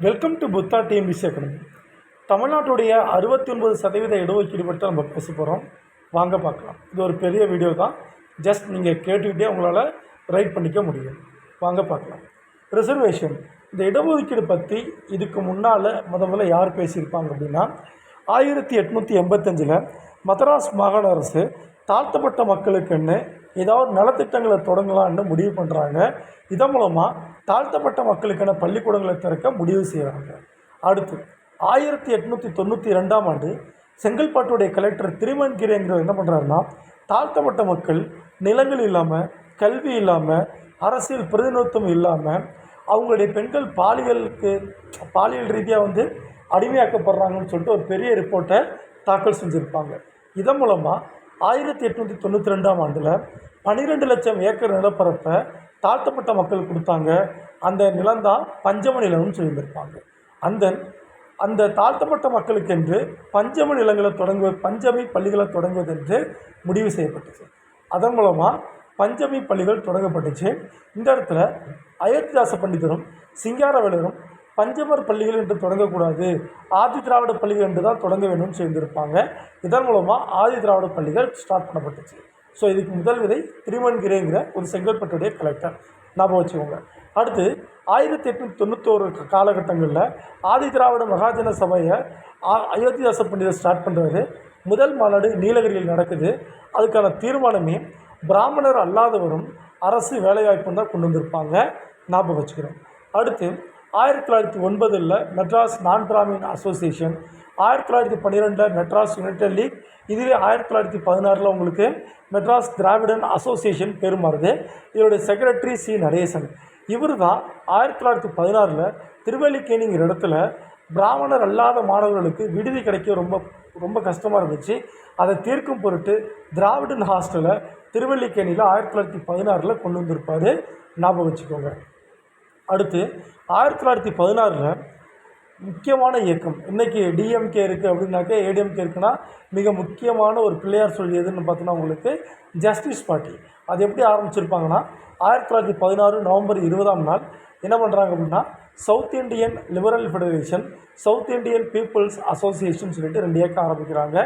Welcome to Buddha TNPSC academy. தமிழ்நாட்டுடைய 69% இடஒதுக்கீடு பற்றி நம்ம பேச போகிறோம். வாங்க பார்க்கலாம். இது ஒரு பெரிய வீடியோ தான். ஜஸ்ட் நீங்கள் கேட்டுக்கிட்டே உங்களால் ரைட் பண்ணிக்க முடியும். வாங்க பார்க்கலாம். ரிசர்வேஷன், இந்த இடஒதுக்கீடு பற்றி இதுக்கு முன்னால் முதல்ல யார் பேசியிருப்பாங்க அப்படின்னா 1885 மதராஸ் மாகாண அரசு தாழ்த்தப்பட்ட மக்களுக்குன்னு ஏதாவது நலத்திட்டங்களை தொடங்கலான்னு முடிவு பண்ணுறாங்க. இதன் மூலமாக தாழ்த்தப்பட்ட மக்களுக்கான பள்ளிக்கூடங்களை திறக்க முடிவு செய்கிறாங்க. அடுத்து 1892 செங்கல்பட்டுடைய கலெக்டர் திருமன்கிரிங்கிறவர் என்ன பண்ணுறாருன்னா, தாழ்த்தப்பட்ட மக்கள் நிலங்கள் இல்லாமல், கல்வி இல்லாமல், அரசியல் பிரதிநிதித்துவம் இல்லாமல், அவங்களுடைய பெண்கள் பாலியல் ரீதியாக அடிமையாக்கப்படுறாங்கன்னு சொல்லிட்டு ஒரு பெரிய ரிப்போர்ட்டை தாக்கல் செஞ்சுருப்பாங்க. இதன் மூலமாக 1892 12 லட்சம் ஏக்கர் நிலப்பரப்பை தாழ்த்தப்பட்ட மக்கள் கொடுத்தாங்க. அந்த நிலம்தான் பஞ்சம நிலம்னு சொல்லியிருப்பாங்க. அந்த தாழ்த்தப்பட்ட மக்களுக்கென்று பஞ்சமி பள்ளிகளை தொடங்குவதென்று முடிவு செய்யப்பட்டுச்சு. அதன் மூலமாக பஞ்சமி பள்ளிகள் தொடங்கப்பட்டுச்சு. இந்த இடத்துல அயோத்திதாச பண்டிதரும் சிங்காரவேலரும் பஞ்சமர் பள்ளிகள் என்று தொடங்கக்கூடாது, ஆதி திராவிட பள்ளிகள் என்று தான் தொடங்க வேணும்னு சொல்லியிருப்பாங்க. இதன் மூலமாக ஆதி திராவிட பள்ளிகள் ஸ்டார்ட் பண்ணப்பட்டுச்சு. ஸோ இதுக்கு முதல் விதை திருமன்கிரிங்கிற ஒரு செங்கல்பட்டுடைய கலெக்டர், ஞாபகம் வச்சுக்கோங்க. அடுத்து 1891 காலகட்டங்களில் ஆதி திராவிட மகாஜன சபையை அயோத்திதாச பண்டிதர் ஸ்டார்ட் பண்ணுறாரு. முதல் மாநாடு நீலகிரியில் நடக்குது. அதுக்கான தீர்மானமே பிராமணர் அல்லாதவரும் அரசு வேலைவாய்ப்பும் தான் கொண்டு வந்திருப்பாங்க, ஞாபகம் வச்சுக்கிறோம். அடுத்து 1909 Madras non Brahmin association, 1912 Madras united league, இதுவே 1916 உங்களுக்கு மெட்ராஸ் திராவிடன் அசோசியேஷன் பேர் மாறுது. இதோடைய செக்ரட்டரி சி நடேசன். இவர் தான் 1916 திருவல்லிக்கேணிங்கிற இடத்துல பிராமணர் அல்லாத மாணவர்களுக்கு விடுதி கிடைக்க ரொம்ப கஷ்டமாக இருந்துச்சு. அதை தீர்க்கும் பொருட்டு திராவிடன் ஹாஸ்டலை திருவல்லிக்கேணியில் 1916 கொண்டு வந்திருப்பார், ஞாபகம் வச்சுக்கோங்க. அடுத்து 1916 முக்கியமான இயக்கம், இன்றைக்கி டிஎம்கே இருக்குது அப்படின்னாக்கா ஏடிஎம்கே இருக்குன்னா மிக முக்கியமான ஒரு பிள்ளையார் சொல் எதுன்னு பார்த்தோன்னா உங்களுக்கு ஜஸ்டிஸ் பார்ட்டி. அது எப்படி ஆரம்பிச்சிருப்பாங்கன்னா 1916 நவம்பர் 20 என்ன பண்ணுறாங்க அப்படின்னா South Indian liberal federation, South Indian people's association சொல்லிட்டு 2 இயக்கம் ஆரம்பிக்கிறாங்க.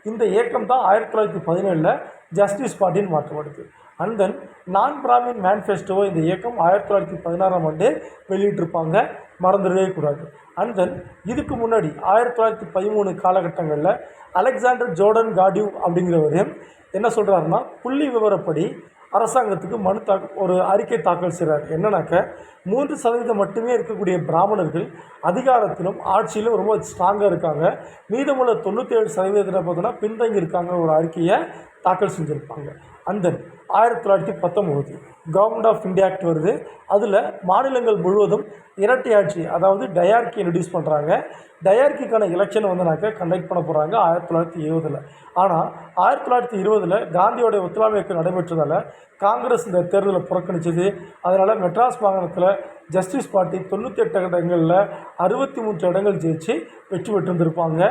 இந்த இயக்கம் தான் 1917 ஜஸ்டிஸ் பார்ட்டின்னு மாற்றப்படுது. அண்ட் தென் நான் பிராமின் மேனிஃபெஸ்டோவை இந்த இயக்கம் 1916 வெளியிட்டிருப்பாங்க, மறந்துடவே கூடாது. அண்ட் தென் இதுக்கு முன்னாடி 1913 காலகட்டங்களில் அலெக்சாண்டர் ஜோர்டன் காடிவ் அப்படிங்கிறவர் என்ன சொல்கிறாருன்னா, புள்ளி விவரப்படி அரசாங்கத்துக்கு ஒரு அறிக்கை தாக்கல் செய்கிறார். என்னன்னாக்க 3% மட்டுமே இருக்கக்கூடிய பிராமணர்கள் அதிகாரத்திலும் ஆட்சியிலும் ரொம்ப ஸ்ட்ராங்காக இருக்காங்க, மீதமுள்ள 97% பார்த்தோன்னா பின்தங்கி இருக்காங்க ஒரு அறிக்கையை தாக்கல் செஞ்சுருப்பாங்க. And then 1919 government of India act வருது. அதில் மாநிலங்கள் முழுவதும் இரட்டை ஆட்சி, அதாவது டயார்கி இன்ட்ரடியூஸ் பண்ணுறாங்க. டயார்கிக்கான எலெக்ஷன் கண்டக்ட் பண்ண போகிறாங்க 1920. ஆனால் 1920 காந்தியோடைய ஒத்துழைப்பு இயக்கம் நடைபெற்றதால் காங்கிரஸ் இந்த தேர்தலை புறக்கணிச்சது. அதனால் மெட்ராஸ் மாகாணத்தில் ஜஸ்டிஸ் பார்ட்டி 98 இடங்களில் 63 இடங்கள் ஜெயிச்சு வெற்றி பெற்றிருந்திருப்பாங்க.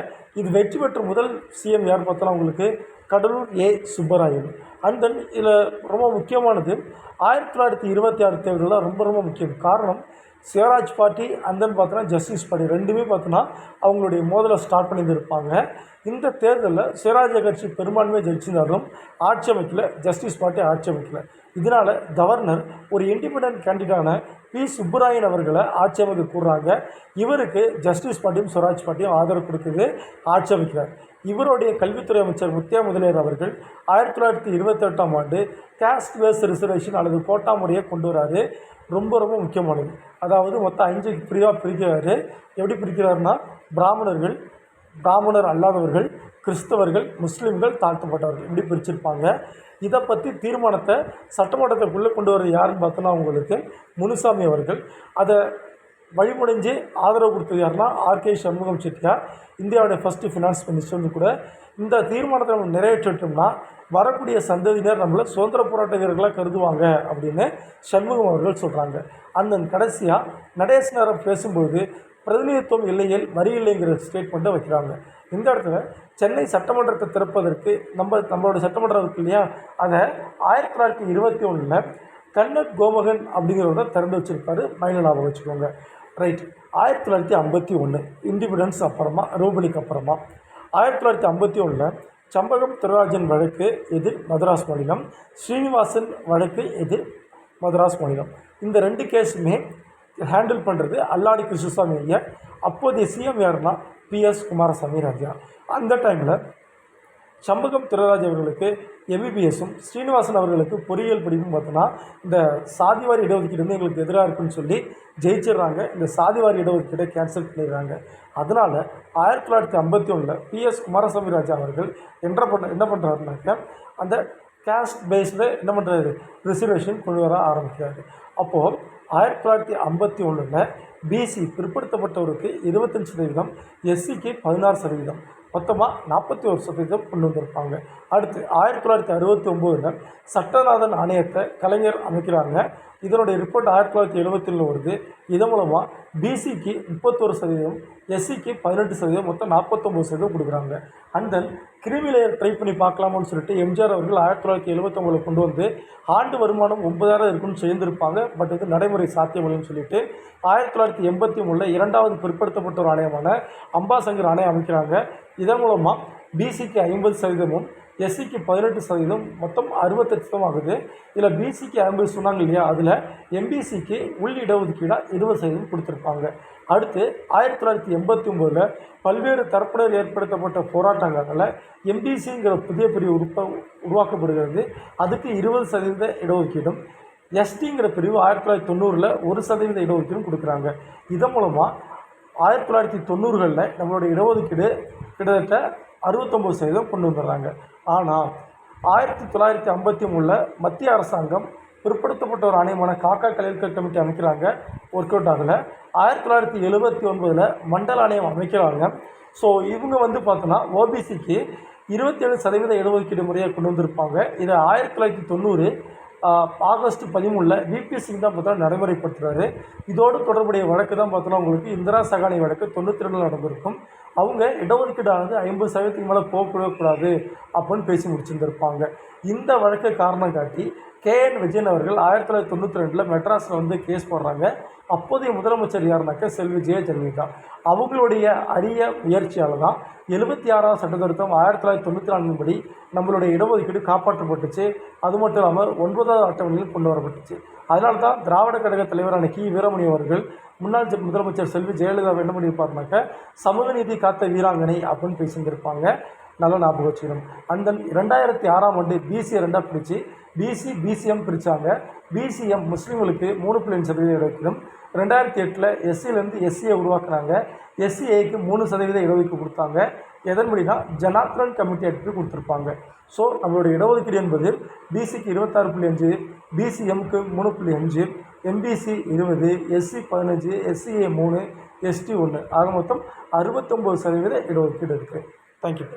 இது வெற்றி பெற்ற முதல் சிஎம் யார் பார்த்தோன்னா உங்களுக்கு கடலூர் ஏ சுப்பராயன். அண்ட் தென் இதில் ரொம்ப முக்கியமானது 1926 தேர்தலில் ரொம்ப முக்கியம். காரணம் சிவராஜ் பார்ட்டி அண்ட் தென் பார்த்தோன்னா ஜஸ்டிஸ் பார்ட்டி ரெண்டுமே பார்த்தோன்னா அவங்களுடைய மோதலை ஸ்டார்ட் பண்ணியிருந்திருப்பாங்க. இந்த தேர்தலில் சிவராஜ கட்சி பெரும்பான்மையை ஜெயிச்சிருந்தாலும் ஆட்சி அமைக்கல, ஜஸ்டிஸ் பார்ட்டி ஆட்சி அமைக்கல. இதனால் கவர்னர் ஒரு இண்டிபெண்டன்ட் கேண்டிடேட்டான பி சுப்புராயன் அவர்களை ஆட்சி அமைக்க கூடுறாங்க. இவருக்கு ஜஸ்டிஸ் பார்ட்டியும் சிவராஜ் பார்ட்டியும் ஆதரவு கொடுக்குது, ஆட்சி அமைக்கிறார். இவருடைய கல்வித்துறை அமைச்சர் முத்தியா முதலியார் அவர்கள் 1928 கேஸ்ட் பேஸ்ட் ரிசர்வேஷன் அல்லது கோட்டா முறையை கொண்டு வராரு. ரொம்ப முக்கியமானது. அதாவது மொத்தம் 5 பிரிவாக பிரிக்கிறாரு. எப்படி பிரிக்கிறாருன்னா, பிராமணர் அல்லாதவர்கள், கிறிஸ்தவர்கள், முஸ்லீம்கள், தாழ்த்தப்பட்டவர்கள் இப்படி பிரிச்சிருப்பாங்க. இதை பற்றி தீர்மானத்தை சட்டமன்றத்துக்குள்ளே கொண்டு வர யாருன்னு பார்த்தோன்னா உங்களுக்கு முனுசாமி அவர்கள். அதை வழிமுடிஞ்சு ஆதரவு கொடுத்தது யாருன்னா ஆர்கே சண்முகம் செட்டியார், இந்தியாவுடைய ஃபஸ்ட்டு ஃபினான்ஸ் மினிஸ்டர்னு கூட. இந்த தீர்மானத்தை நம்ம நிறைவேற்றிட்டோம்னா வரக்கூடிய சந்ததியினர் நம்மளை சுதந்திர போராட்ட வீரர்களாக கருதுவாங்க அப்படின்னு சண்முகம் அவர்கள் சொல்கிறாங்க. அந்த கடைசியாக நடேசனரம் பேசும்போது பிரதிநிதித்துவம் இல்லையில் வரி இல்லைங்கிற ஸ்டேட்மெண்ட்டை வைக்கிறாங்க. இந்த இடத்துல சென்னை சட்டமன்றத்தை திறப்பதற்கு நம்மளோட சட்டமன்றம் இருக்கு இல்லையா, அதை 1921 கன்னட் கோமகன் அப்படிங்கிறவரை திறந்து வச்சுருப்பார். மைண்டில் ஞாபகம் வச்சுக்கோங்க. ரைட். 1951 இண்டிபெண்டன்ஸ் அப்புறமா, ரூபலிக்கு அப்புறமா 1951 சம்பகம் துரைராஜன் வழக்கு எதிர் மதராஸ் மாநிலம், ஸ்ரீனிவாசன் வழக்கு எதிர் மதராஸ் மாநிலம். இந்த 2 கேஸுமே ஹேண்டில் பண்ணுறது அல்லாடி கிருஷ்ணசாமி ஐயர். அப்போதைய சிஎம் யாருன்னா பிஎஸ் குமாரசாமி ராஜா. அந்த டைமில் சம்பகம் துரைராஜ் அவர்களுக்கு எம்பிபிஎஸும், ஸ்ரீனிவாசன் அவர்களுக்கு பொறியியல் படிப்பும் பார்த்தோன்னா இந்த சாதிவாரி இடஒதுக்கீடு வந்து எங்களுக்கு எதிராக இருக்குன்னு சொல்லி ஜெயிச்சிடுறாங்க. இந்த சாதிவாரி இடஒதுக்கீடை கேன்சல் பண்ணிடுறாங்க. அதனால் 1951 பிஎஸ் குமாரசாமி ராஜா அவர்கள் என்ன பண்ணுறாருனாக்க அந்த கேஸ்ட் பேஸில் என்ன பண்ணுறாரு, ரிசர்வேஷன் கொண்டு வர ஆரம்பிக்கிறாரு. அப்போது 1951 பிசி பிற்படுத்தப்பட்டவருக்கு 25%, எஸ்சிக்கு 16%, மொத்தமாக 41% கொண்டு வந்திருப்பாங்க. அடுத்து 1969 சட்டநாதன் ஆணையத்தை கலைஞர் அமைக்கிறாங்க. இதனுடைய ரிப்போர்ட் 1977 வருது. இதன் மூலமாக பிசிக்கு 31%, எஸ்சிக்கு 18%, மொத்தம் 49% கொடுக்குறாங்க. அண்ட் தென் கிரிமிலேயர் ட்ரை பண்ணி பார்க்கலாமான்னு சொல்லிட்டு எம்ஜிஆர் அவர்கள் 1979 கொண்டு வந்து ஆண்டு வருமானம் 9,000 இருக்குன்னு சேர்ந்திருப்பாங்க. பட் இது நடைமுறை சாத்தியமில்லைன்னு சொல்லிட்டு 1983 இரண்டாவது பிற்படுத்தப்பட்ட ஆணையமான அம்பாசங்கர் ஆணையம் அமைக்கிறாங்க. இதன் மூலமாக பிசிக்கு 50%, எஸ்சிக்கு 18%, மொத்தம் 68% ஆகுது. இதில் பிசிக்கு 50 சொன்னாங்க இல்லையா, அதில் எம்பிசிக்கு உள் இடஒதுக்கீடாக 20% கொடுத்துருப்பாங்க. அடுத்து 1989 பல்வேறு தரப்பினர் ஏற்படுத்தப்பட்ட போராட்டங்களில் எம்பிசிங்கிற புதிய பிரிவு உருவாக்கப்படுகிறது. அதுக்கு 20% இடஒதுக்கீடும், எஸ்டிங்கிற பிரிவு 1990 1% இடஒதுக்கீடும் கொடுக்குறாங்க. இதன் மூலமாக 1990 நம்மளுடைய இடஒதுக்கீடு கிட்டத்தட்ட 69% கொண்டு வந்துடுறாங்க. ஆனால் 1953 மத்திய அரசாங்கம் பிற்படுத்தப்பட்ட ஆணையமான காக்கா கலைஞர் கமிட்டி அமைக்கிறாங்க. ஒர்க் அவுட் ஆகலை. 1979 மண்டல ஆணையம் அமைக்கிறாங்க. ஸோ இவங்க வந்து பார்த்தோன்னா ஓபிசிக்கு 27% இடஒதுக்கீடு முறையை கொண்டு வந்திருப்பாங்க. இதை 1990 ஆகஸ்ட் 13 விபி சிங் தான் பார்த்தோன்னா நடைமுறைப்படுத்துகிறாரு. இதோடு தொடர்புடைய வழக்கு தான் பார்த்தோன்னா உங்களுக்கு இந்திரா சகானி வழக்கு 92 நடந்திருக்கும். அவங்க இடஒதுக்கீடானது 50% மேலே போகக்கூடாது அப்படின்னு பேசி முடிச்சிருந்திருப்பாங்க. இந்த வழக்கை காரணம் காட்டி KN விஜயன் அவர்கள் 1992 மெட்ராஸில் வந்து கேஸ் போடுறாங்க. அப்போதைய முதலமைச்சர் யாருனாக்க செல்வி ஜெயலலிதா. அவங்களுடைய அரிய முயற்சியால் தான் 76ஆம் சட்ட திருத்தம் 1994 படி நம்மளுடைய இடஒதுக்கீடு காப்பாற்றப்பட்டுச்சு. அது மட்டும் இல்லாமல் 9வது அட்டவணையில் கொண்டு வரப்பட்டுச்சு. அதனால தான் திராவிட கழக தலைவரான வீரமணி அவர்கள் முன்னாள் முதலமைச்சர் செல்வி ஜெயலலிதா என்ன பண்ணியிருப்பாருனாக்க சமூக நீதி காத்த வீராங்கனை அப்படின்னு பேசியிருந்திருப்பாங்க. நல்லா ஞாபகம் வச்சுக்கணும். அண்ட் தென் 2006ஆம் ஆண்டு பிசியை 2ஆக பிரித்து பிசிஎம் பிரித்தாங்க. பிசிஎம் முஸ்லீம்களுக்கு 3.5% இடஒதுக்கீடும், 2008 எஸ்சியிலேருந்து எஸ்சியை உருவாக்குனாங்க. எஸ்சிஏக்கு 3% இடஒதுக்கீடு கொடுத்தாங்க. எதன்படினா ஜனார்த்தன் கமிட்டி எடுத்து கொடுத்துருப்பாங்க. ஸோ நம்மளுடைய இடஒதுக்கீடு என்பது பிசிக்கு 26.5, பிசிஎம்க்கு 3.5, எம்பிசி 20, எஸ்சி 15, எஸ்சிஏ 3, எஸ்டி 1 ஆக மொத்தம் 69% இடஒதுக்கீடு இருக்குது. தேங்க்யூ.